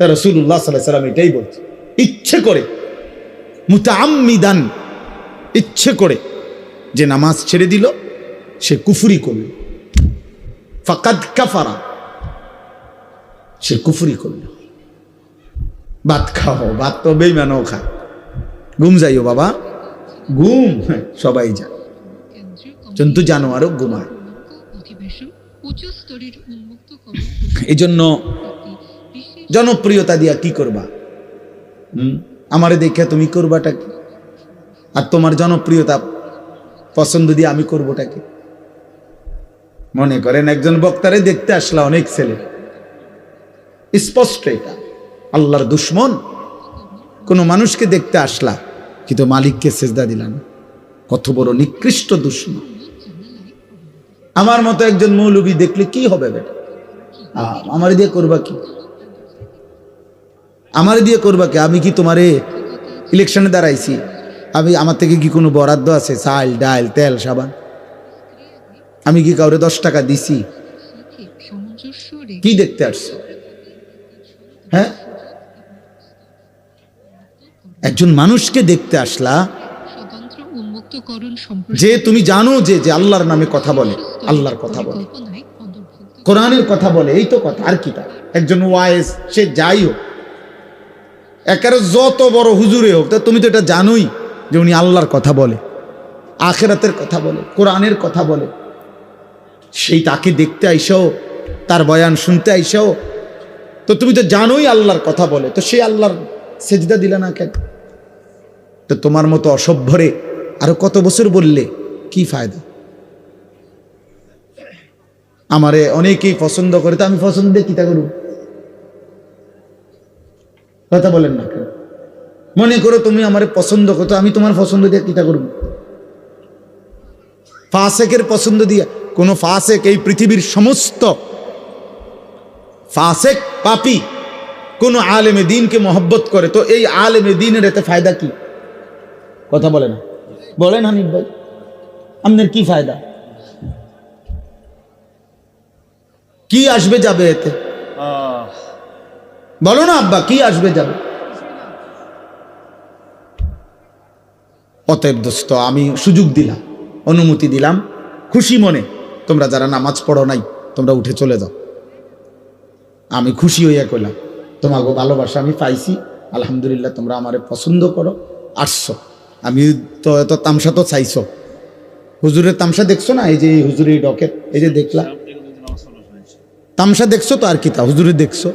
তা রাসূলুল্লাহ সাল্লাল্লাহু আলাইহি ওয়াসাল্লাম এটাই বলছে, ইচ্ছে করে মুতাআম্মিদান, ইচ্ছে করে যে নামাজ ছেড়ে দিল সে কুফরি করল, ফাকাদ কাফারা, সে কুফরি করল। ভাত খাও, ভাত তো বেঈমানও খায়। ঘুম যাইও বাবা, ঘুম সবাই যায়, জন্তু জানোয়ারও ঘুমায়। এই জন্য জনপ্রিয়তা দিয়া কি করবা? আমারে দেখে তুমি করবাটা কি? আর তোমার জনপ্রিয়তা পছন্দ দিয়ে আমি করবোটা কি? মনে করেন একজন বক্তারে দেখতে আসলা অনেক ছেলে, স্পষ্ট এটা আল্লাহর দুশ্মন। কোন মানুষকে দেখতে আসলা কিন্তু মালিককে সেজদা দিলা না, কত বড় নিকৃষ্ট দুশ্মন। আমার মতো একজন মৌলবী দেখলে কি হবে বেটা? আমার দিয়ে করবা কি? আমার দিয়ে করবা কি? আমি কি তোমারে ইলেকশনে দাঁড়াইছি? আমার থেকে কি কোনো বরাদ্দ আছে? চাল ডাল তেল সাবান আমি কি কাউরে 10 টাকা দিছি? কি দেখতে আসছো? হ্যাঁ, একজন মানুষকে দেখতে আসলা যে তুমি জানো যে আল্লাহর নামে কথা বলে, আল্লাহর কথা বলে, কোরআনের কথা বলে, এই তো কথা, আর কি? তার একজন ওয়াইজ, সে যাই হোক, একেবারে যত বড় হুজুরে হোক, তা তুমি তো এটা জানোই যে উনি আল্লাহর কথা বলে, আখিরাতের কথা বলে, কোরআনের কথা বলে। সেই তাকে দেখতে আইসাও, তার বয়ান শুনতে আইসাও, তো তুমি তো জানোই আল্লাহর কথা বলে, তো সেই আল্লাহর সেজদা দিলা না কেন? তো তোমার মতো অসভ্যরে আরো কত বছর বললে কি ফায়দা? আমারে অনেকেই পছন্দ করে, তো আমি পছন্দ দিয়ে কিতা করব? কথা বলেন না কেন? মনে করো তুমি আমারে পছন্দ করো, আমি তোমার পছন্দ দিয়ে কিতা করব? ফাসেকের পছন্দ দিয়া? কোন ফাসেক, এই পৃথিবীর সমস্ত ফাসেক পাপী কোন আলেমে দ্বীনকে মহব্বত করে, তো এই আলেমে দ্বীনের এতে ফায়দা কি? কথা বলে না, বলেন হানিফ ভাই, আপনার কি ফায়দা? কি আসবে যাবে এতে? বলো না আব্বা, কি আসবে যাবে? অতএব দোস্ত, আমি সুযোগ দিলাম, অনুমতি দিলাম, খুশি মনে, তোমরা যারা নামাজ পড়ো নাই তোমরা উঠে চলে যাও। আমি খুশি হইয়া কইলাম, তোমাকে ভালোবাসা আমি পাইছি, আলহামদুলিল্লাহ, তোমরা আমারে পছন্দ করো, আসছো। আমি তো এত তামসা তো চাইছো, হুজুরের তামসা দেখছো না? এই যে হুজুরের ডকের, এই যে দেখলা তামসা দেখছো তো, আর কি তা হুজুরের দেখছো?